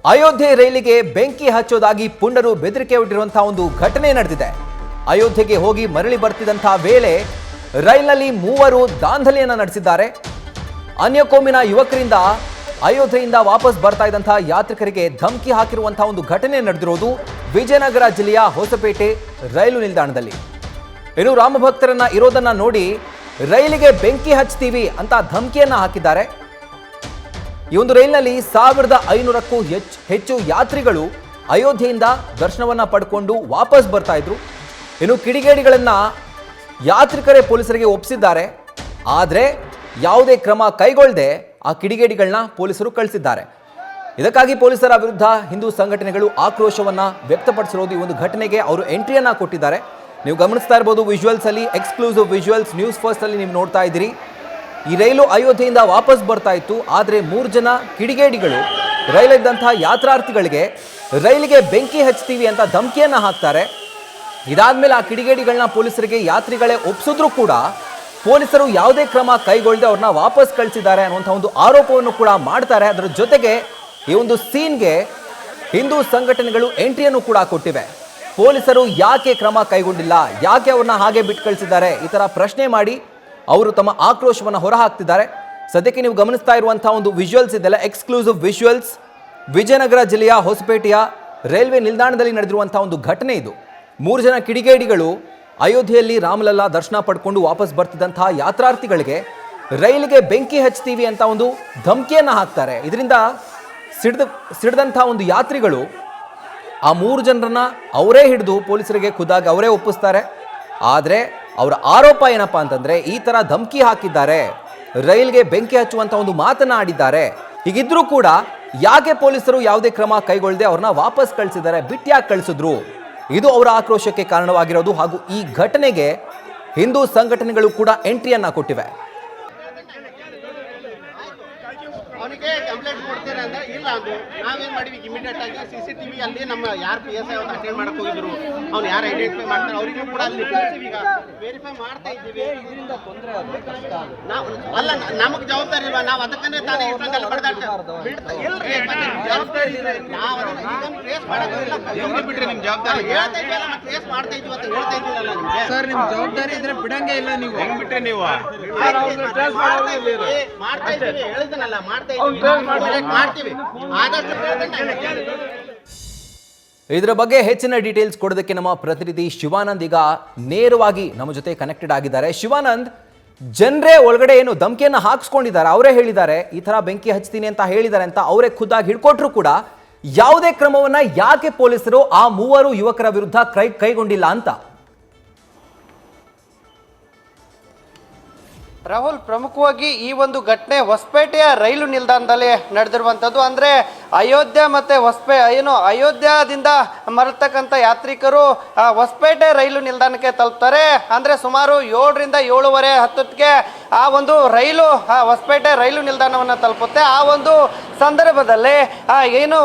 ಅಯೋಧ್ಯೆ ರೈಲಿಗೆ ಬೆಂಕಿ ಹಚ್ಚೋದಾಗಿ ಪುಂಡರು ಬೆದರಿಕೆ ಒಡ್ಡಿರುವಂತಹ ಒಂದು ಘಟನೆ ನಡೆದಿದೆ. ಅಯೋಧ್ಯೆಗೆ ಹೋಗಿ ಮರಳಿ ಬರ್ತಿದ್ದಂತಹ ವೇಳೆ ರೈಲಿನಲ್ಲಿ ಮೂವರು ದಾಂಧಲೆಯನ್ನ ನಡೆಸಿದ್ದಾರೆ. ಅನ್ಯ ಕೋಮಿನ ಯುವಕರಿಂದ ಅಯೋಧ್ಯೆಯಿಂದ ವಾಪಸ್ ಬರ್ತಾ ಇದ್ದಂತಹ ಯಾತ್ರಿಕರಿಗೆ ಧಮಕಿ ಹಾಕಿರುವಂತಹ ಒಂದು ಘಟನೆ ನಡೆದಿರೋದು ವಿಜಯನಗರ ಜಿಲ್ಲೆಯ ಹೊಸಪೇಟೆ ರೈಲು ನಿಲ್ದಾಣದಲ್ಲಿ. ಇನ್ನು ರಾಮಭಕ್ತರನ್ನ ಇರೋದನ್ನ ನೋಡಿ ರೈಲಿಗೆ ಬೆಂಕಿ ಹಚ್ತೀವಿ ಅಂತ ಧಮಕಿಯನ್ನ ಹಾಕಿದ್ದಾರೆ. ಈ ಒಂದು ರೈಲಿನಲ್ಲಿ 1500ಕ್ಕೂ ಹೆಚ್ಚು ಯಾತ್ರಿಗಳು ಅಯೋಧ್ಯೆಯಿಂದ ದರ್ಶನವನ್ನ ಪಡ್ಕೊಂಡು ವಾಪಸ್ ಬರ್ತಾ ಇದ್ರು. ಇನ್ನು ಕಿಡಿಗೇಡಿಗಳನ್ನ ಯಾತ್ರಿಕರೇ ಪೊಲೀಸರಿಗೆ ಒಪ್ಪಿಸಿದ್ದಾರೆ. ಆದರೆ ಯಾವುದೇ ಕ್ರಮ ಕೈಗೊಳ್ಳದೆ ಆ ಕಿಡಿಗೇಡಿಗಳನ್ನ ಪೊಲೀಸರು ಕಳಿಸಿದ್ದಾರೆ. ಇದಕ್ಕಾಗಿ ಪೊಲೀಸರ ವಿರುದ್ಧ ಹಿಂದೂ ಸಂಘಟನೆಗಳು ಆಕ್ರೋಶವನ್ನ ವ್ಯಕ್ತಪಡಿಸಿರೋದು. ಈ ಒಂದು ಘಟನೆಗೆ ಅವರು ಎಂಟ್ರಿಯನ್ನ ಕೊಟ್ಟಿದ್ದಾರೆ. ನೀವು ಗಮನಿಸ್ತಾ ಇರಬಹುದು ವಿಜುವಲ್ಸ್ ಅಲ್ಲಿ, ಎಕ್ಸ್ಕ್ಲೂಸಿವ್ ವಿಜುವಲ್ಸ್ ನ್ಯೂಸ್ ಫಸ್ಟ್ ಅಲ್ಲಿ ನೀವು ನೋಡ್ತಾ ಇದ್ದೀರಿ. ಈ ರೈಲು ಅಯೋಧ್ಯೆಯಿಂದ ವಾಪಸ್ ಬರ್ತಾ ಇತ್ತು. ಆದರೆ 3 ಜನ ಕಿಡಿಗೇಡಿಗಳು ರೈಲಿದ್ದಂತಹ ಯಾತ್ರಾರ್ಥಿಗಳಿಗೆ ರೈಲಿಗೆ ಬೆಂಕಿ ಹಚ್ತೀವಿ ಅಂತ ಧಮಕಿಯನ್ನ ಹಾಕ್ತಾರೆ. ಇದಾದ್ಮೇಲೆ ಆ ಕಿಡಿಗೇಡಿಗಳನ್ನ ಪೊಲೀಸರಿಗೆ ಯಾತ್ರಿಗಳೇ ಒಪ್ಪಿಸಿದ್ರು ಕೂಡ ಪೊಲೀಸರು ಯಾವುದೇ ಕ್ರಮ ಕೈಗೊಳ್ಳದೆ ಅವ್ರನ್ನ ವಾಪಸ್ ಕಳಿಸಿದ್ದಾರೆ ಅನ್ನುವಂಥ ಒಂದು ಆರೋಪವನ್ನು ಕೂಡ ಮಾಡ್ತಾರೆ. ಅದರ ಜೊತೆಗೆ ಈ ಒಂದು ಸೀನ್ಗೆ ಹಿಂದೂ ಸಂಘಟನೆಗಳು ಎಂಟ್ರಿಯನ್ನು ಕೂಡ ಕೊಟ್ಟಿವೆ. ಪೊಲೀಸರು ಯಾಕೆ ಕ್ರಮ ಕೈಗೊಂಡಿಲ್ಲ, ಯಾಕೆ ಅವ್ರನ್ನ ಹಾಗೆ ಬಿಟ್ಟು ಕಳಿಸಿದ್ದಾರೆ, ಈ ತರ ಪ್ರಶ್ನೆ ಮಾಡಿ ಅವರು ತಮ್ಮ ಆಕ್ರೋಶವನ್ನು ಹೊರಹಾಕ್ತಿದ್ದಾರೆ. ಸದ್ಯಕ್ಕೆ ನೀವು ಗಮನಿಸ್ತಾ ಇರುವಂತಹ ಒಂದು ವಿಜುವಲ್ಸ್ ಇದೆಲ್ಲ ಎಕ್ಸ್ಕ್ಲೂಸಿವ್ ವಿಜುವಲ್ಸ್. ವಿಜಯನಗರ ಜಿಲ್ಲೆಯ ಹೊಸಪೇಟೆಯ ರೈಲ್ವೆ ನಿಲ್ದಾಣದಲ್ಲಿ ನಡೆದಿರುವಂತಹ ಒಂದು ಘಟನೆ ಇದು. 3 ಜನ ಕಿಡಿಗೇಡಿಗಳು ಅಯೋಧ್ಯೆಯಲ್ಲಿ ರಾಮಲಲ್ಲಾ ದರ್ಶನ ಪಡ್ಕೊಂಡು ವಾಪಸ್ ಬರ್ತಿದ್ದಂತಹ ಯಾತ್ರಾರ್ಥಿಗಳಿಗೆ ರೈಲಿಗೆ ಬೆಂಕಿ ಹಚ್ತೀವಿ ಅಂತ ಒಂದು ಧಮಕಿಯನ್ನ ಹಾಕ್ತಾರೆ. ಇದರಿಂದ ಸಿಡಿದಂತಹ ಒಂದು ಯಾತ್ರಿಗಳು ಆ 3 ಜನರನ್ನ ಅವರೇ ಹಿಡಿದು ಪೊಲೀಸರಿಗೆ ಖುದ್ದಾಗಿ ಅವರೇ ಒಪ್ಪಿಸ್ತಾರೆ. ಆದರೆ ಅವರ ಆರೋಪ ಏನಪ್ಪಾ ಅಂತಂದ್ರೆ ಈ ತರ ಧಮಕಿ ಹಾಕಿದ್ದಾರೆ, ರೈಲ್ಗೆ ಬೆಂಕಿ ಹಚ್ಚುವಂತ ಒಂದು ಮಾತನ್ನ ಆಡಿದ್ದಾರೆ. ಹೀಗಿದ್ರೂ ಕೂಡ ಯಾಕೆ ಪೊಲೀಸರು ಯಾವುದೇ ಕ್ರಮ ಕೈಗೊಳ್ಳದೆ ಅವ್ರನ್ನ ವಾಪಸ್ ಕಳಿಸಿದ್ದಾರೆ, ಬಿಟ್ಟು ಯಾಕೆ ಕಳಿಸಿದ್ರು, ಇದು ಅವರ ಆಕ್ರೋಶಕ್ಕೆ ಕಾರಣವಾಗಿರೋದು. ಹಾಗೂ ಈ ಘಟನೆಗೆ ಹಿಂದೂ ಸಂಘಟನೆಗಳು ಕೂಡ ಎಂಟ್ರಿಯನ್ನ ಕೊಟ್ಟಿವೆ. ಅವನಿಗೆ ಕಂಪ್ಲೇಂಟ್ ಕೊಡ್ತೀರಾ ಅಂದ್ರೆ ಇಲ್ಲ ಅಂದು ನಾವೇನ್ ಮಾಡಿವಿ ಇಮಿಡಿಯೇಟ್ ಆಗಿ CCTV ಅಲ್ಲಿ ನಮ್ಮ ಯಾರು PSI ಅವ್ರು ಅಟೆಂಡ್ ಮಾಡಕ್ ಹೋಗಿದ್ರು ಅವ್ನು ಯಾರು ಐಡೆಂಟಿಫೈ ಮಾಡ್ತಾರೆ ಅವರಿಗೂ ಕೂಡ ಅಲ್ಲಿ ಈಗ ವೆರಿಫೈ ಮಾಡ್ತಾ ಇದ್ದೀವಿ. ಇದರಿಂದ ತೊಂದರೆ ಆದ್ರೆ ಕಷ್ಟ ನಾವು ಅಲ್ಲ ನಮಗೆ ಜವಾಬ್ದಾರಿ ಇಲ್ವಾ, ನಾವು ಅದಕ್ಕನೇ ತಾನೇ ಇಷ್ಟೊಂದೆಲ್ಲ ಇಲ್ರಿ ಜವಾಬ್ದಾರಿ ಇದೆ. ನಾವು ಅದನ್ನ ಈಗ ಟ್ರೇಸ್ ಮಾಡಕ್ಕಿಲ್ಲ, ಹೆಂಗೆ ಬಿಡ್ರಿ ನಿಮ್ ಜವಾಬ್ದಾರಿ ಹೇಳ್ತಾ ಇದ್ದೀವಲ್ಲ, ಮತ್ತೆ ಟ್ರೇಸ್ ಮಾಡ್ತಾ ಇದ್ದೀವಿ ಅಂತ ಹೇಳ್ತಾ ಇದ್ದೀವಲ್ಲ ನಿಮ್ಗೆ. ಸರ್ ನಿಮ್ ಜವಾಬ್ದಾರಿ ಇದ್ರೆ ಬಿಡಂಗೆ ಇಲ್ಲ, ನೀವು ಹೆಂಗ್ ಬಿಟ್ರಿ ನೀವು ಮಾಡ್ತಾ ಇದ್ದೀವಿ ಹೇಳಿದನಲ್ಲ ಮಾಡ್ತಾ ಮಾಡ್ತೀವಿ ಆದಷ್ಟು. ಇದರ ಬಗ್ಗೆ ಹೆಚ್ಚಿನ ಡೀಟೇಲ್ಸ್ ಕೊಡೋದಕ್ಕೆ ನಮ್ಮ ಪ್ರತಿನಿಧಿ ಶಿವಾನಂದ್ ಈಗ ನೇರವಾಗಿ ನಮ್ಮ ಜೊತೆ ಕನೆಕ್ಟೆಡ್ ಆಗಿದ್ದಾರೆ. ಶಿವಾನಂದ್, ಜನರೇ ಒಳಗಡೆ ಏನು ಧಮಕಿಯನ್ನ ಹಾಕ್ಸ್ಕೊಂಡಿದ್ದಾರೆ, ಅವರೇ ಹೇಳಿದ್ದಾರೆ ಈ ತರ ಬೆಂಕಿ ಹಚ್ತೀನಿ ಅಂತ ಹೇಳಿದ್ದಾರೆ ಅಂತ ಅವರೇ ಖುದ್ದಾಗಿ ಹಿಡ್ಕೊಟ್ರು ಕೂಡ ಯಾವುದೇ ಕ್ರಮವನ್ನ ಯಾಕೆ ಪೊಲೀಸರು ಆ 3 ಯುವಕರ ವಿರುದ್ಧ ಕೈಗೊಂಡಿಲ್ಲ ಅಂತ? ರಾಹುಲ್, ಪ್ರಮುಖವಾಗಿ ಈ ಒಂದು ಘಟನೆ ಹೊಸಪೇಟೆಯ ರೈಲು ನಿಲ್ದಾಣದಲ್ಲಿ ನಡೆದಿರುವಂಥದ್ದು. ಅಂದರೆ ಅಯೋಧ್ಯೆ ಮತ್ತು ಅಯೋಧ್ಯದಿಂದ ಮರತಕ್ಕಂಥ ಯಾತ್ರಿಕರು ಹೊಸಪೇಟೆ ರೈಲು ನಿಲ್ದಾಣಕ್ಕೆ ತಲುಪ್ತಾರೆ. ಅಂದರೆ ಸುಮಾರು 7ರಿಂದ 7:30 10ಕ್ಕೆ ಆ ಒಂದು ರೈಲು ಹೊಸಪೇಟೆ ರೈಲು ನಿಲ್ದಾಣವನ್ನು ತಲುಪುತ್ತೆ. ಆ ಒಂದು ಸಂದರ್ಭದಲ್ಲಿ ಏನು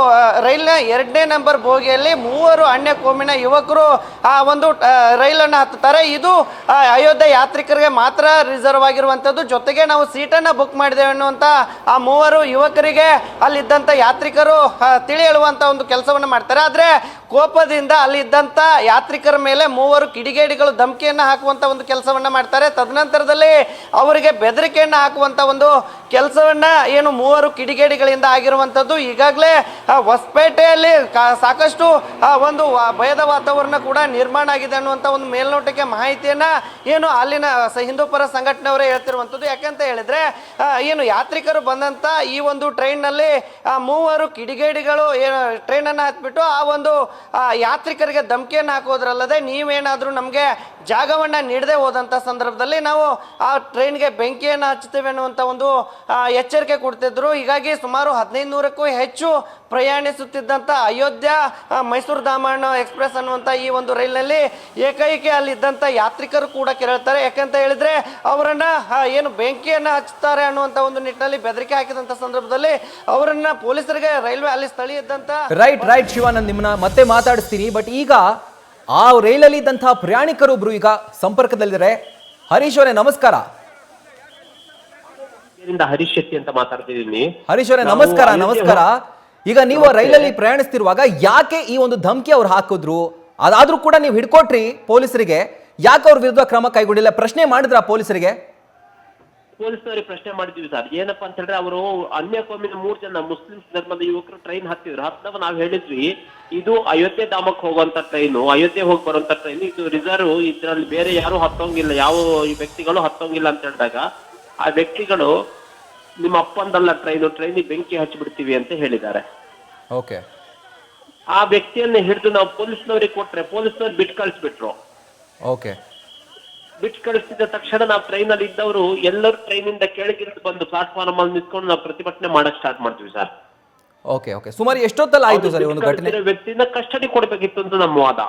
ರೈಲಿನ 2ನೇ ನಂಬರ್ ಬೋಗಿಯಲ್ಲಿ 3 ಅನ್ಯ ಕೋಮಿನ ಯುವಕರು ಆ ಒಂದು ರೈಲನ್ನು ಹತ್ತುತ್ತಾರೆ. ಇದು ಅಯೋಧ್ಯೆ ಯಾತ್ರಿಕರಿಗೆ ಮಾತ್ರ ರಿಸರ್ವ್ ಆಗಿರುವಂಥದ್ದು. ಜೊತೆಗೆ ನಾವು ಸೀಟನ್ನು ಬುಕ್ ಮಾಡಿದ್ದೇವೆ ಅನ್ನುವಂಥ ಆ 3 ಯುವಕರಿಗೆ ಅಲ್ಲಿದ್ದಂಥ ಯಾತ್ರಿಕರು ತಿಳಿ ಹೇಳುವಂಥ ಒಂದು ಕೆಲಸವನ್ನು ಮಾಡ್ತಾರೆ. ಆದರೆ ಕೋಪದಿಂದ ಅಲ್ಲಿದ್ದಂಥ ಯಾತ್ರಿಕರ ಮೇಲೆ 3 ಕಿಡಿಗೇಡಿಗಳು ಧಮಕಿಯನ್ನು ಹಾಕುವಂಥ ಒಂದು ಕೆಲಸವನ್ನು ಮಾಡ್ತಾರೆ. ತದನಂತರದಲ್ಲಿ ಅವರಿಗೆ ಬೆದರಿಕೆಯನ್ನು ಹಾಕುವಂಥ ಒಂದು ಕೆಲಸವನ್ನು ಏನು 3 ಕಿಡಿಗೇಡಿಗಳಿಂದ ಆಗಿರುವಂಥದ್ದು. ಈಗಾಗಲೇ ಹೊಸಪೇಟೆಯಲ್ಲಿ ಸಾಕಷ್ಟು ಒಂದು ಭಯದ ವಾತಾವರಣ ಕೂಡ ನಿರ್ಮಾಣ ಆಗಿದೆ ಅನ್ನುವಂಥ ಒಂದು ಮೇಲ್ನೋಟಕ್ಕೆ ಮಾಹಿತಿಯನ್ನು ಏನು ಅಲ್ಲಿನ ಹಿಂದೂ ಪರ ಸಂಘಟನೆಯವರೇ ಹೇಳ್ತಿರುವಂಥದ್ದು. ಯಾಕಂತ ಹೇಳಿದ್ರೆ ಏನು ಯಾತ್ರಿಕರು ಬಂದಂಥ ಈ ಒಂದು ಟ್ರೈನ್ನಲ್ಲಿ 3 ಕಿಡಿಗೇಡಿಗಳು ಏನು ಟ್ರೈನನ್ನು ಹತ್ಬಿಟ್ಟು ಆ ಒಂದು ಯಾತ್ರಿಕರಿಗೆ ಧಮಕಿಯನ್ನು ಹಾಕೋದ್ರಲ್ಲದೆ ನೀವೇನಾದರೂ ನಮಗೆ ಜಾಗವನ್ನು ನೀಡದೆ ಹೋದಂಥ ಸಂದರ್ಭದಲ್ಲಿ ನಾವು ಆ ಟ್ರೈನ್ಗೆ ಬೆಂಕಿಯನ್ನು ಹಚ್ಚುತ್ತೇವೆ ಅನ್ನುವಂಥ ಒಂದು ಎಚ್ಚರಿಕೆ ಕೊಡ್ತಿದ್ರು. ಹೀಗಾಗಿ ಸುಮಾರು 1500ಕ್ಕೂ ಹೆಚ್ಚು ಪ್ರಯಾಣಿಸುತ್ತಿದ್ದಂಥ ಅಯೋಧ್ಯೆ ಮೈಸೂರು ಧಾಮಣ್ಣ ಎಕ್ಸ್ಪ್ರೆಸ್ ಅನ್ನುವಂಥ ಈ ಒಂದು ರೈಲಿನಲ್ಲಿ ಏಕೈಕ ಅಲ್ಲಿದ್ದಂಥ ಯಾತ್ರಿಕರು ಕೂಡ ಕೆರಳ್ತಾರೆ. ಯಾಕಂತ ಹೇಳಿದ್ರೆ ಅವರನ್ನ ಏನು ಬೆಂಕಿಯನ್ನು ಹಚ್ಚುತ್ತಾರೆ ಅನ್ನುವಂಥ ಒಂದು ನಿಟ್ಟಿನಲ್ಲಿ ಬೆದರಿಕೆ ಹಾಕಿದಂಥ ಸಂದರ್ಭದಲ್ಲಿ ಅವರನ್ನ ಪೊಲೀಸರಿಗೆ ರೈಲ್ವೆ ಅಲ್ಲಿ ಸ್ಥಳೀಯ ಇದ್ದಂಥ ರೈಟ್ ಶಿವಾನಂದ್, ನಿಮ್ಮನ್ನ ಮತ್ತೆ ಮಾತಾಡಿಸ್ತೀನಿ. ಬಟ್ ಈಗ ಆ ರೈಲಲ್ಲಿ ಇದ್ದಂತಹ ಪ್ರಯಾಣಿಕರೊಬ್ರು ಈಗ ಸಂಪರ್ಕದಲ್ಲಿದ್ದಾರೆ. ಹರೀಶ್ ಅವರೇ ನಮಸ್ಕಾರ. ಹರೀಶ್ ಶೆಟ್ಟಿ ಅಂತ ಮಾತಾಡ್ತಿದ್ದೀನಿ. ಹರೀಶ್ ಅವರೇ ನಮಸ್ಕಾರ. ಈಗ ನೀವು ರೈಲಲ್ಲಿ ಪ್ರಯಾಣಿಸ್ತಿರುವಾಗ ಯಾಕೆ ಈ ಒಂದು ಧಮಕಿ ಅವ್ರು ಹಾಕಿದ್ರು, ಅದಾದ್ರೂ ಕೂಡ ನೀವು ಹಿಡ್ಕೊಟ್ರಿ ಪೊಲೀಸರಿಗೆ, ಯಾಕೆ ಅವ್ರ ವಿರುದ್ಧ ಕ್ರಮ ಕೈಗೊಂಡಿಲ್ಲ? ಪ್ರಶ್ನೆ ಮಾಡಿದ್ರ ಪೊಲೀಸರಿಗೆ? ಪೊಲೀಸ್ನವರಿಗೆ ಪ್ರಶ್ನೆ ಮಾಡಿದ್ವಿ ಸರ್. ಏನಪ್ಪಾ ಅಂತ ಹೇಳಿದ್ರೆ ಅವರು ಅನ್ಯ ಕೋಮಿನ 3 ಜನ ಮುಸ್ಲಿಮ್ಸ್ ಧರ್ಮದ ಯುವಕರು ಟ್ರೈನ್ ಹತ್ತಿದಾಗ ನಾವು ಹೇಳಿದ್ವಿ, ಇದು ಅಯೋಧ್ಯೆ ಧಾಮಕ್ಕೆ ಹೋಗುವಂತ ಟ್ರೈನು, ಅಯೋಧ್ಯೆ ಹೋಗಿ ಬರುವಂತ ಟ್ರೈನ್, ಇದು ರಿಸರ್ವ್, ಇದ್ರಲ್ಲಿ ಬೇರೆ ಯಾರು ಹತ್ತೋಂಗಿಲ್ಲ, ಯಾವ ವ್ಯಕ್ತಿಗಳು ಹತ್ತೋಂಗಿಲ್ಲ ಅಂತ ಹೇಳಿದಾಗ ಆ ವ್ಯಕ್ತಿಗಳು ನಿಮ್ಮ ಅಪ್ಪಂದಲ್ಲ ಟ್ರೈನಿಗೆ ಬೆಂಕಿ ಹಚ್ಚಿಬಿಡ್ತೀವಿ ಅಂತ ಹೇಳಿದ್ದಾರೆ. ಓಕೆ. ಆ ವ್ಯಕ್ತಿಯನ್ನ ಹಿಡಿದು ನಾವು ಪೊಲೀಸ್ನವರಿಗೆ ಕೊಟ್ರೆ ಪೊಲೀಸ್ನವ್ರು ಬಿಟ್ಟು ಕಳಿಸ್ಬಿಟ್ರು. ಓಕೆ. ಬಿಟ್ಟು ಕಳಿಸಿದ ತಕ್ಷಣ ನಾವು ಟ್ರೈನ್ ಅಲ್ಲಿ ಇದ್ದವರು ಎಲ್ಲರೂ ಟ್ರೈನಿಂದ ಕೆಳಗಿಳಿದು ಬಂದು ಪ್ಲಾಟ್ಫಾರ್ಮ್ ಅಲ್ಲಿ ನಿಂತ್ಕೊಂಡು ನಾವು ಪ್ರತಿಭಟನೆ ಮಾಡಕ್ ಸ್ಟಾರ್ಟ್ ಮಾಡ್ತೀವಿ ಸರ್. Okay okay. ಸುಮಾರು ಎಷ್ಟೊತ್ತಲ್ಲ ಆಯ್ತು ಸರ್ ಒಂದು ಘಟನೆ? ವ್ಯಕ್ತಿನ ಕಸ್ಟಡಿ ಕೊಡ್ಬೇಕಿತ್ತು ಅಂತ ನಮ್ಮ ವಾದ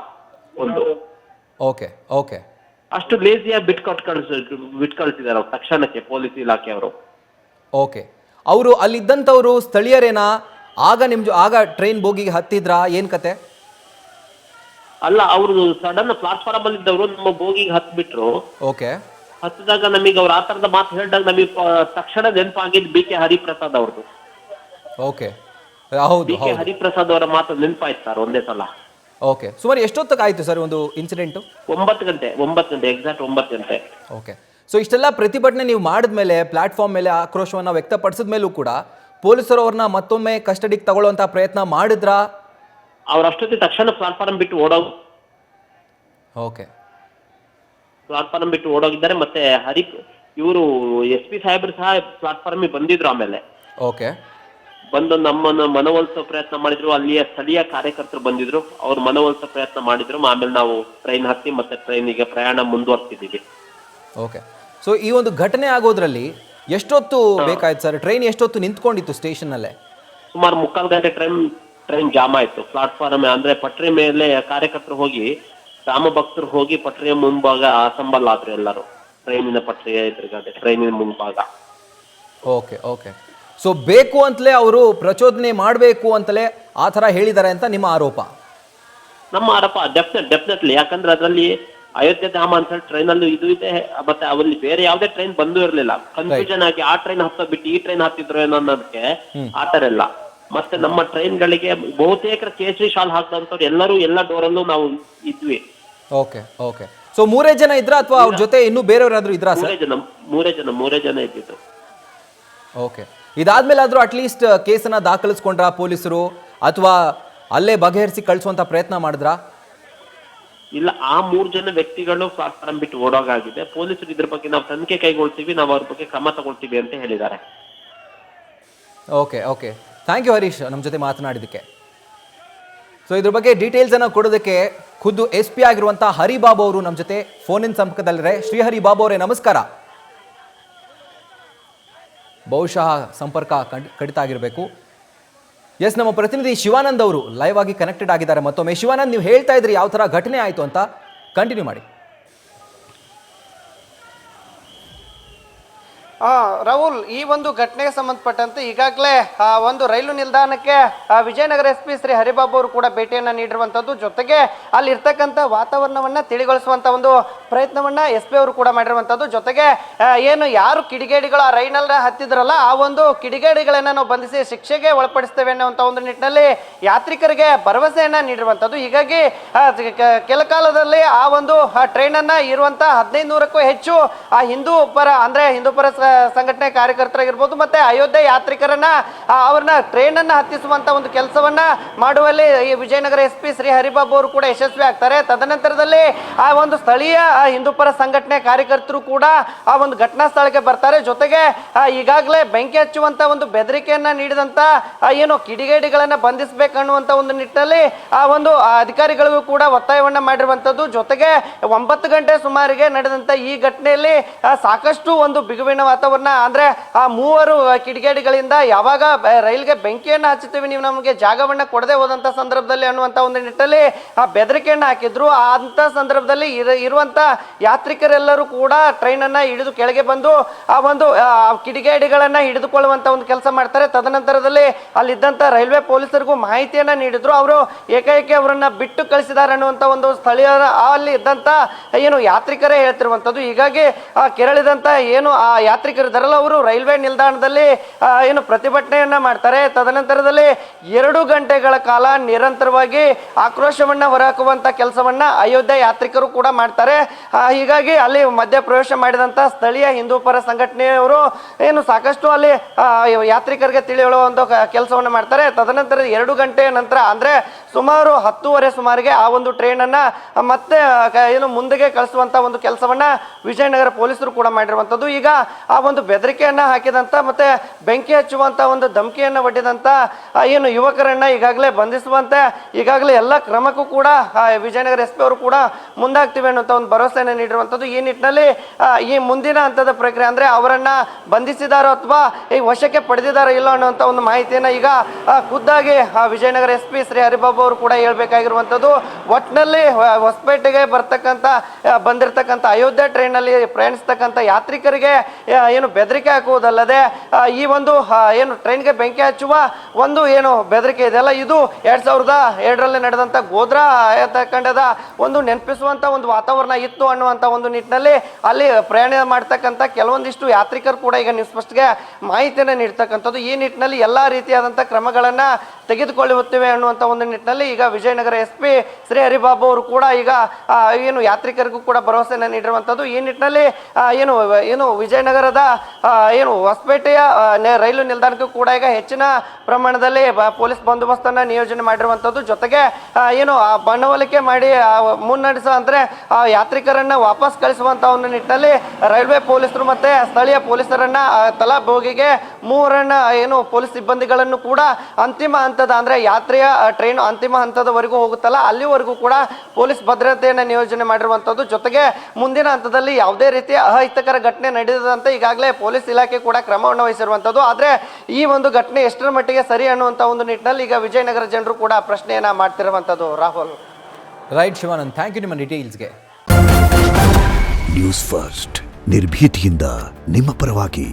ಒಂದು. Okay okay. ಅಷ್ಟು ಲೇಸಿಯಾಗಿ ಬಿಟ್ಟು ಕಳಿಸಿದಾರೆ ತಕ್ಷಣಕ್ಕೆ ಪೊಲೀಸ್ ಇಲಾಖೆಯವರು. ಓಕೆ. ಅವರು ಅಲ್ಲಿದ್ದಂಥವ್ರು ಸ್ಥಳೀಯರೇನಾ? ಆಗ ಟ್ರೈನ್ ಬೋಗಿಗೆ ಹತ್ತಿದ್ರಾ, ಏನ್ ಕತೆ? ಅಲ್ಲ, ಅವರು ಸಡನ್ ಪ್ಲಾಟ್ಫಾರ್ಮ್ ಅಲ್ಲಿ ಇದ್ದವರು ನಮ್ಮ ಬೋಗಿಗೆ ಹತ್ಬಿಟ್ರು. ಓಕೆ. ಹತ್ತಿದಾಗ ನಮಗೆ ಅವ್ರು ಆತರದ ಮಾತು ಹೇಳಿದಾಗ ನಮಗೆ ತಕ್ಷಣ ನೆನಪಾಗಿದ್ದು ಬಿ ಕೆ ಹರಿಪ್ರಸಾದ್ ಅವ್ರದ್ದು. ಓಕೆ. ಹೌದು, ಬಿ ಕೆ ಹರಿಪ್ರಸಾದ್ ಅವರ ಮಾತು ನೆನಪಾಯ್ತು ಸರ್ ಒಂದೇ ಸಲ. ಓಕೆ. ಸುಮಾರು ಎಷ್ಟೊತ್ತಿಗೆ ಆಯ್ತು ಸರ್ ಒಂದು ಇನ್ಸಿಡೆಂಟು? 9 ಗಂಟೆ ಎಕ್ಸಾಕ್ಟ್ 9 ಗಂಟೆ. ಓಕೆ. ಸೊ ಇಷ್ಟೆಲ್ಲ ಪ್ರತಿಭಟನೆ ನೀವು ಮಾಡಿದ್ಮೇಲೆ, ಪ್ಲಾಟ್ಫಾರ್ಮ್ ಮೇಲೆ ಆಕ್ರೋಶವನ್ನ ವ್ಯಕ್ತಪಡಿಸಿದ ಮೇಲೂ ಕೂಡ ಪೊಲೀಸರು ಅವ್ರನ್ನ ಮತ್ತೊಮ್ಮೆ ಕಸ್ಟಡಿಗೆ ತಗೊಳ್ಳುವಂತ ಪ್ರಯತ್ನ ಮಾಡಿದ್ರಾ? ಅವ್ರಷ್ಟೊತ್ತಿ ತಕ್ಷಣ ಪ್ಲಾಟ್ಫಾರ್ಮ್ ಬಿಟ್ಟು ಓಕೆ. ಪ್ಲಾಟ್ಫಾರ್ಮ್ ಬಿಟ್ಟು ಓಡೋಗಿದ್ದಾರೆ. ಮತ್ತೆ ಇವರು SP ಸಾಹೇಬ್ರು ಸಹ ಪ್ಲಾಟ್ಫಾರ್ಮ್ ಬಂದಿದ್ರು. ಆಮೇಲೆ ಓಕೆ. ಬಂದು ನಮ್ಮನ್ನ ಮನವೊಲಿಸೋ ಪ್ರಯತ್ನ ಮಾಡಿದ್ರು. ಅಲ್ಲಿಯ ಸ್ಥಳೀಯ ಕಾರ್ಯಕರ್ತರು ಬಂದಿದ್ರು, ಅವ್ರು ಮನವೊಲಿಸೋ ಪ್ರಯತ್ನ ಮಾಡಿದ್ರು. ಆಮೇಲೆ ನಾವು ಟ್ರೈನ್ ಹತ್ತಿ ಮತ್ತೆ ಟ್ರೈನಿಗೆ ಪ್ರಯಾಣ ಮುಂದುವರ್ತಿದ್ದೀವಿ. ಓಕೆ. ಸೊ ಈ ಒಂದು ಘಟನೆ ಆಗೋದ್ರಲ್ಲಿ ಎಷ್ಟೊತ್ತು ಬೇಕಾಯ್ತು ಸರ್? ಟ್ರೈನ್ ಎಷ್ಟೊತ್ತು ನಿಂತ್ಕೊಂಡಿತ್ತು ಸ್ಟೇಷನ್ ಅಲ್ಲೇ? ಸುಮಾರು 3/4 ಗಂಟೆ ಟ್ರೈನ್ ಜಾಮ್ ಆಯ್ತು. ಪ್ಲಾಟ್ಫಾರ್ಮ್ ಅಂದ್ರೆ ಪಟ್ರಿ ಮೇಲೆ ಕಾರ್ಯಕರ್ತರು ಹೋಗಿ, ರಾಮ ಭಕ್ತರು ಹೋಗಿ ಪಟ್ರಿಯ ಮುಂಭಾಗ ಅಸಂಬಲ್ ಆದ್ರು ಎಲ್ಲರೂ. ಟ್ರೈನಿನ ಪಟ್ರಿಯ ಎದುರುಗಡೆ, ಟ್ರೈನಿನ ಮುಂಭಾಗ. Okay okay. ಸೊ ಬೇಕು ಅಂತಲೇ ಅವರು ಪ್ರಚೋದನೆ ಮಾಡಬೇಕು ಅಂತಲೇ ಆ ಥರ ಹೇಳಿದ್ದಾರೆ ಅಂತ ನಿಮ್ಮ ಆರೋಪ? ನಮ್ಮ ಆರೋಪ ಡೆಫಿನೆಟ್ಲಿ. ಯಾಕಂದ್ರೆ ಅದರಲ್ಲಿ ಅಯೋಧ್ಯೆ ಧಾಮ ಅಂತ ಹೇಳಿ ಟ್ರೈನ್ ಅಲ್ಲಿ ಇದು ಇದೆ, ಮತ್ತೆ ಅವಲ್ಲಿ ಬೇರೆ ಯಾವುದೇ ಟ್ರೈನ್ ಬಂದು ಇರಲಿಲ್ಲ. ಕನ್ಫ್ಯೂಷನ್ ಆಗಿ ಆ ಟ್ರೈನ್ ಹತ್ತೋ ಬಿಟ್ಟು ಈ ಟ್ರೈನ್ ಹತ್ತಿದ್ರು ಏನೋ ಅನ್ನೋದಕ್ಕೆ ಆತರ ಇಲ್ಲ. ಮತ್ತೆ ನಮ್ಮ ಟ್ರೈನ್ ಗಳಿಗೆ ಬಹುತೇಕ ಕೇಸರಿ ಶಾಲ್ ಹಾಕಿದಂತವ್ರು ಎಲ್ಲರೂ ಎಲ್ಲ ಡೋರಲ್ಲೂ ನಾವು ಇದ್ವಿ. Okay okay. ಸೊ 3 ಜನ ಇದ್ರ ಅಥವಾ ಅವ್ರ ಜೊತೆ ಇನ್ನೂ ಬೇರೆಯವರಾದ್ರೂ ಇದ್ರಾ ಸರ್? 3 ಜನ ಇದ್ದಿದ್ದು. ಓಕೆ. ಇದಾದ್ಮೇಲೆ ಆದ್ರೂ ಅಟ್ಲೀಸ್ಟ್ ಕೇಸನ್ನ ದಾಖಲಿಸ್ಕೊಂಡ್ರ ಪೊಲೀಸರು, ಅಥವಾ ಅಲ್ಲೇ ಬಗೆಹರಿಸಿ ಕಳಿಸುವಂತ ಪ್ರಯತ್ನ ಮಾಡಿದ್ರಾ? ಇಲ್ಲ, ಆ 3 ಜನ ವ್ಯಕ್ತಿಗಳು ಪ್ಲಾಟ್ಫಾರ್ಮ್ ಬಿಟ್ಟು ಓಡೋಗಾಗಿದೆ. ಪೊಲೀಸರು ಇದ್ರ ಬಗ್ಗೆ ನಾವು ತನಿಖೆ ಕೈಗೊಳ್ತೀವಿ, ನಾವು ಅವ್ರ ಬಗ್ಗೆ ಕ್ರಮ ತಗೊಳ್ತೀವಿ ಅಂತ ಹೇಳಿದ್ದಾರೆ. Okay okay. Thank you Harish, ನಮ್ಮ ಜೊತೆ ಮಾತನಾಡಿದ್ದಕ್ಕೆ. ಸೊ ಇದ್ರ ಬಗ್ಗೆ ಡೀಟೇಲ್ಸ್ ಅನ್ನು ಕೊಡೋದಕ್ಕೆ ಖುದ್ದು SP ಆಗಿರುವಂತಹ ಹರಿಬಾಬು ಅವರು ನಮ್ಮ ಜೊತೆ ಫೋನ್ ಇನ್ ಸಂಪರ್ಕದಲ್ಲಿದ್ದಾರೆ. ಶ್ರೀಹರಿ ಬಾಬು ಅವರೇ ನಮಸ್ಕಾರ. ಬಹುಶಃ ಸಂಪರ್ಕ ಕಡಿತ ಆಗಿರಬೇಕು. ಎಸ್, ನಮ್ಮ ಪ್ರತಿನಿಧಿ ಶಿವಾನಂದ್ ಅವರು ಲೈವ್ ಆಗಿ ಕನೆಕ್ಟೆಡ್ ಆಗಿದ್ದಾರೆ ಮತ್ತೊಮ್ಮೆ. ಶಿವಾನಂದ್, ನೀವು ಹೇಳ್ತಾ ಇದ್ರಿ ಯಾವ ಥರ ಘಟನೆ ಆಯಿತು ಅಂತ, ಕಂಟಿನ್ಯೂ ಮಾಡಿ. ರಾಹುಲ್, ಈ ಒಂದು ಘಟನೆಗೆ ಸಂಬಂಧಪಟ್ಟಂತೆ ಈಗಾಗಲೇ ಒಂದು ರೈಲು ನಿಲ್ದಾಣಕ್ಕೆ ವಿಜಯನಗರ SP ಶ್ರೀ ಹರಿಬಾಬು ಅವರು ಕೂಡ ಭೇಟಿಯನ್ನು ನೀಡಿರುವಂಥದ್ದು. ಜೊತೆಗೆ ಅಲ್ಲಿರ್ತಕ್ಕಂಥ ವಾತಾವರಣವನ್ನು ತಿಳಿಗೊಳಿಸುವಂಥ ಒಂದು ಪ್ರಯತ್ನವನ್ನ SP ಅವರು ಕೂಡ ಮಾಡಿರುವಂಥದ್ದು. ಜೊತೆಗೆ ಏನು ಯಾರು ಕಿಡಿಗೇಡಿಗಳು ಆ ರೈಲನ್ನ ಹತ್ತಿದ್ರಲ್ಲ, ಆ ಒಂದು ಕಿಡಿಗೇಡಿಗಳನ್ನ ನಾವು ಬಂಧಿಸಿ ಶಿಕ್ಷೆಗೆ ಒಳಪಡಿಸ್ತೇವೆ ಅನ್ನುವಂಥ ಒಂದು ನಿಟ್ಟಿನಲ್ಲಿ ಯಾತ್ರಿಕರಿಗೆ ಭರವಸೆಯನ್ನ ನೀಡಿರುವಂಥದ್ದು. ಹೀಗಾಗಿ ಕೆಲ ಕಾಲದಲ್ಲಿ ಆ ಒಂದು ಟ್ರೈನನ್ನು ಇರುವಂಥ 1500ಕ್ಕೂ ಹೆಚ್ಚು ಹಿಂದೂ ಪರ ಸಂಘಟನೆ ಕಾರ್ಯಕರ್ತರಾಗಿರ್ಬೋದು, ಮತ್ತೆ ಅಯೋಧ್ಯೆ ಯಾತ್ರಿಕರನ್ನ ಅವ್ರನ್ನ ಟ್ರೈನ್ ಅನ್ನ ಹತ್ತಿಸುವಂತ ಒಂದು ಕೆಲಸವನ್ನ ಮಾಡುವಲ್ಲಿ ಈ ವಿಜಯನಗರ SP ಶ್ರೀ ಹರಿಬಾಬು ಅವರು ಕೂಡ ಯಶಸ್ವಿ ಆಗ್ತಾರೆ. ತದನಂತರದಲ್ಲಿ ಆ ಒಂದು ಸ್ಥಳೀಯ ಹಿಂದೂ ಪರ ಸಂಘಟನೆ ಕಾರ್ಯಕರ್ತರು ಕೂಡ ಆ ಒಂದು ಘಟನಾ ಸ್ಥಳಕ್ಕೆ ಬರ್ತಾರೆ. ಜೊತೆಗೆ ಈಗಾಗಲೇ ಬೆಂಕಿ ಹಚ್ಚುವಂತ ಒಂದು ಬೆದರಿಕೆಯನ್ನ ನೀಡಿದಂತ ಏನು ಕಿಡಿಗೇಡಿಗಳನ್ನ ಬಂಧಿಸಬೇಕನ್ನುವಂತ ಒಂದು ನಿಟ್ಟಿನಲ್ಲಿ ಆ ಒಂದು ಅಧಿಕಾರಿಗಳಿಗೂ ಕೂಡ ಒತ್ತಾಯವನ್ನ ಮಾಡಿರುವಂತದ್ದು. ಜೊತೆಗೆ 9 ಗಂಟೆ ಸುಮಾರಿಗೆ ನಡೆದಂತ ಈ ಘಟನೆಯಲ್ಲಿ ಸಾಕಷ್ಟು ಒಂದು ಬಿಗುವಿನ ವಾತಾವರಣ, ಅಂದ್ರೆ ಆ 3 ಕಿಡಿಗೇಡಿಗಳಿಂದ ಯಾವಾಗ ರೈಲ್ಗೆ ಬೆಂಕಿಯನ್ನ ಹಚ್ಚುತ್ತೀವಿ, ನೀವು ನಮಗೆ ಜಾಗವನ್ನ ಕೊಡದೆ ಹೋದಂತ ಸಂದರ್ಭದಲ್ಲಿ ಅನ್ನುವಂತ ಒಂದು ನಿಟ್ಟಿನಲ್ಲಿ ಆ ಬೆದರಿಕೆಯನ್ನ ಹಾಕಿದ್ರು. ಅಂತ ಸಂದರ್ಭದಲ್ಲಿ ಇರುವಂತ ಯಾತ್ರಿಕರೆಲ್ಲರೂ ಕೂಡ ಟ್ರೈನ್ ಅನ್ನ ಹಿಡಿದು ಕೆಳಗೆ ಬಂದು ಆ ಒಂದು ಕಿಡಿಗೇಡಿಗಳನ್ನ ಹಿಡಿದುಕೊಳ್ಳುವಂತ ಒಂದು ಕೆಲಸ ಮಾಡ್ತಾರೆ. ತದನಂತರದಲ್ಲಿ ಅಲ್ಲಿದ್ದಂತ ರೈಲ್ವೆ ಪೊಲೀಸರಿಗೂ ಮಾಹಿತಿಯನ್ನ ನೀಡಿದ್ರು. ಅವರು ಏಕಾಏಕಿ ಅವರನ್ನ ಬಿಟ್ಟು ಕಳಿಸಿದ್ದಾರೆ ಅನ್ನುವಂತ ಒಂದು ಸ್ಥಳೀಯರ ಅಲ್ಲಿ ಇದ್ದಂತ ಏನು ಯಾತ್ರಿಕರೇ ಹೇಳ್ತಿರುವಂತದ್ದು. ಹೀಗಾಗಿ ಕೆರಳಿದಂತ ಏನು ಆ ಯಾತ್ರಿಕರಿದ್ದಾರಲ್ಲ ಅವರು ರೈಲ್ವೆ ನಿಲ್ದಾಣದಲ್ಲಿ ಏನು ಪ್ರತಿಭಟನೆಯನ್ನ ಮಾಡ್ತಾರೆ. ತದನಂತರದಲ್ಲಿ 2 ಗಂಟೆಗಳ ಕಾಲ ನಿರಂತರವಾಗಿ ಆಕ್ರೋಶವನ್ನ ಹೊರಹಾಕುವಂತ ಕೆಲಸವನ್ನ ಅಯೋಧ್ಯೆ ಯಾತ್ರಿಕರು ಕೂಡ ಮಾಡ್ತಾರೆ. ಹೀಗಾಗಿ ಅಲ್ಲಿ ಮಧ್ಯಪ್ರವೇಶ ಮಾಡಿದಂತ ಸ್ಥಳೀಯ ಹಿಂದೂ ಪರ ಸಂಘಟನೆಯವರು ಏನು ಸಾಕಷ್ಟು ಅಲ್ಲಿ ಯಾತ್ರಿಕರಿಗೆ ತಿಳಿಯುವ ಒಂದು ಕೆಲಸವನ್ನ ಮಾಡ್ತಾರೆ. ತದನಂತರ 2 ಗಂಟೆಯ ನಂತರ ಅಂದ್ರೆ ಸುಮಾರು 10:30 ಸುಮಾರಿಗೆ ಆ ಒಂದು ಟ್ರೈನ್ ಅನ್ನ ಮತ್ತೆ ಏನು ಮುಂದೆಗೆ ಕಳಿಸುವಂತ ಒಂದು ಕೆಲಸವನ್ನ ವಿಜಯನಗರ ಪೊಲೀಸರು ಕೂಡ ಮಾಡಿರುವಂತದ್ದು. ಈಗ ಆ ಒಂದು ಬೆದರಿಕೆಯನ್ನ ಹಾಕಿದಂತ ಮತ್ತೆ ಬೆಂಕಿ ಹಚ್ಚುವಂತ ಒಂದು ಧಮಕಿಯನ್ನ ಒಡ್ಡಿದಂತ ಏನು ಯುವಕರನ್ನ ಈಗಾಗಲೇ ಬಂಧಿಸುವಂತೆ ಈಗಾಗಲೇ ಎಲ್ಲ ಕ್ರಮಕ್ಕೂ ಕೂಡ ವಿಜಯನಗರ SP ಅವರು ಕೂಡ ಮುಂದಾಗ್ತಿವೆ ಅನ್ನುವಂತ ಒಂದು ಭರವಸೆಯನ್ನು ನೀಡಿರುವಂತದ್ದು. ಈ ನಿಟ್ಟಿನಲ್ಲಿ ಈ ಮುಂದಿನ ಹಂತದ ಪ್ರಕ್ರಿಯೆ ಅಂದ್ರೆ ಅವರನ್ನ ಬಂಧಿಸಿದಾರೋ ಅಥವಾ ಈ ವಶಕ್ಕೆ ಪಡೆದಿದ್ದಾರೋ ಇಲ್ಲ ಅನ್ನುವಂತ ಒಂದು ಮಾಹಿತಿಯನ್ನ ಈಗ ಖುದ್ದಾಗಿ ವಿಜಯನಗರ SP ಶ್ರೀ ಹರಿಬಾಬು ಅವರು ಕೂಡ ಹೇಳ್ಬೇಕಾಗಿರುವಂತದ್ದು. ಒಟ್ಟಿನಲ್ಲಿ ಹೊಸಪೇಟೆಗೆ ಬಂದಿರತಕ್ಕಂಥ ಅಯೋಧ್ಯೆ ಟ್ರೈನ್ ನಲ್ಲಿ ಪ್ರಯಾಣಿಸ್ತಕ್ಕಂಥ ಯಾತ್ರಿಕರಿಗೆ ಏನು ಬೆದರಿಕೆ ಹಾಕುವುದಲ್ಲದೆ ಈ ಒಂದು ಏನು ಟ್ರೈನ್ಗೆ ಬೆಂಕಿ ಹಚ್ಚುವ ಒಂದು ಏನು ಬೆದರಿಕೆ ಇದೆಯಲ್ಲ ಇದು 2002ರಲ್ಲಿ ನಡೆದಂತ ಗೋಧ್ರಾ ಹತ್ಯಾಕಾಂಡದ ಒಂದು ನೆನಪಿಸುವಂತ ಒಂದು ವಾತಾವರಣ ಇತ್ತು ಅನ್ನುವಂತ ಒಂದು ನಿಟ್ಟಿನಲ್ಲಿ ಅಲ್ಲಿ ಪ್ರಯಾಣ ಮಾಡ್ತಕ್ಕಂಥ ಕೆಲವೊಂದಿಷ್ಟು ಯಾತ್ರಿಕರು ಕೂಡ ಈಗ ನ್ಯೂಸ್ ಫಸ್ಟ್ಗೆ ಮಾಹಿತಿಯನ್ನು ನೀಡ್ತಕ್ಕಂಥದ್ದು. ಈ ನಿಟ್ಟಿನಲ್ಲಿ ಎಲ್ಲಾ ರೀತಿಯಾದಂಥ ಕ್ರಮಗಳನ್ನ ತೆಗೆದುಕೊಳ್ಳುತ್ತೇವೆ ಅನ್ನುವಂಥ ಒಂದು ನಿಟ್ಟಿನಲ್ಲಿ ಈಗ ವಿಜಯನಗರ SP ಶ್ರೀ ಹರಿಬಾಬು ಅವರು ಕೂಡ ಈಗ ಏನು ಯಾತ್ರಿಕರಿಗೂ ಕೂಡ ಭರವಸೆಯನ್ನು ನೀಡಿರುವಂಥದ್ದು. ಈ ನಿಟ್ಟಿನಲ್ಲಿ ಏನು ವಿಜಯನಗರದ ಏನು ಹೊಸಪೇಟೆಯ ರೈಲು ನಿಲ್ದಾಣಕ್ಕೂ ಕೂಡ ಈಗ ಹೆಚ್ಚಿನ ಪ್ರಮಾಣದಲ್ಲಿ ಪೊಲೀಸ್ ಬಂದೋಬಸ್ತನ್ನ ನಿಯೋಜನೆ ಮಾಡಿರುವಂಥದ್ದು. ಜೊತೆಗೆ ಏನು ಮನವೊಲಿಕೆ ಮಾಡಿ ಮುನ್ನಡೆಸ ಅಂದ್ರೆ ಯಾತ್ರಿಕರನ್ನ ವಾಪಸ್ ಕಳಿಸುವಂತ ಒಂದು ನಿಟ್ಟಿನಲ್ಲಿ ರೈಲ್ವೆ ಪೊಲೀಸರು ಮತ್ತೆ ಸ್ಥಳೀಯ ಪೊಲೀಸರನ್ನ ತಲಾ ಬೋಗಿಗೆ 3 ಏನು ಪೊಲೀಸ್ ಸಿಬ್ಬಂದಿಗಳನ್ನು ಕೂಡ ಅಂತಿಮ ಹಂತದ ಅಂದ್ರೆ ಯಾತ್ರೆಯ ಟ್ರೈನ್ ಅಂತಿಮ ಹಂತದವರೆಗೂ ಹೋಗುತ್ತಲ್ಲ ಅಲ್ಲಿವರೆಗೂ ಕೂಡ ಪೊಲೀಸ್ ಭದ್ರತೆಯನ್ನು ನಿಯೋಜನೆ ಮಾಡಿರುವಂತದ್ದು. ಜೊತೆಗೆ ಮುಂದಿನ ಹಂತದಲ್ಲಿ ಯಾವುದೇ ರೀತಿಯ ಅಹಿತಕರ ಘಟನೆ ನಡೆಯದಂತೆ ಈಗಾಗಲೇ ಪೊಲೀಸ್ ಇಲಾಖೆ ಕೂಡ ಕ್ರಮವನ್ನು ವಹಿಸಿರುವಂತದ್ದು. ಆದ್ರೆ ಈ ಒಂದು ಘಟನೆ ಎಷ್ಟರ ಮಟ್ಟಿಗೆ ಸರಿ ಅನ್ನುವಂತ ಒಂದು ನಿಟ್ಟಿನಲ್ಲಿ ಈಗ ವಿಜಯನಗರ ಜನರು ಕೂಡ ಪ್ರಶ್ನೆಯನ್ನ ಮಾಡ್ತಿರುವಂತದ್ದು. Rahul. Right Shivanand, thank you ನಿಮ್ಮ ಡೀಟೇಲ್ಸ್ಗೆ. ನ್ಯೂಸ್ ಫಸ್ಟ್ ನಿರ್ಭೀತಿಯಿಂದ ನಿಮ್ಮ ಪರವಾಗಿ.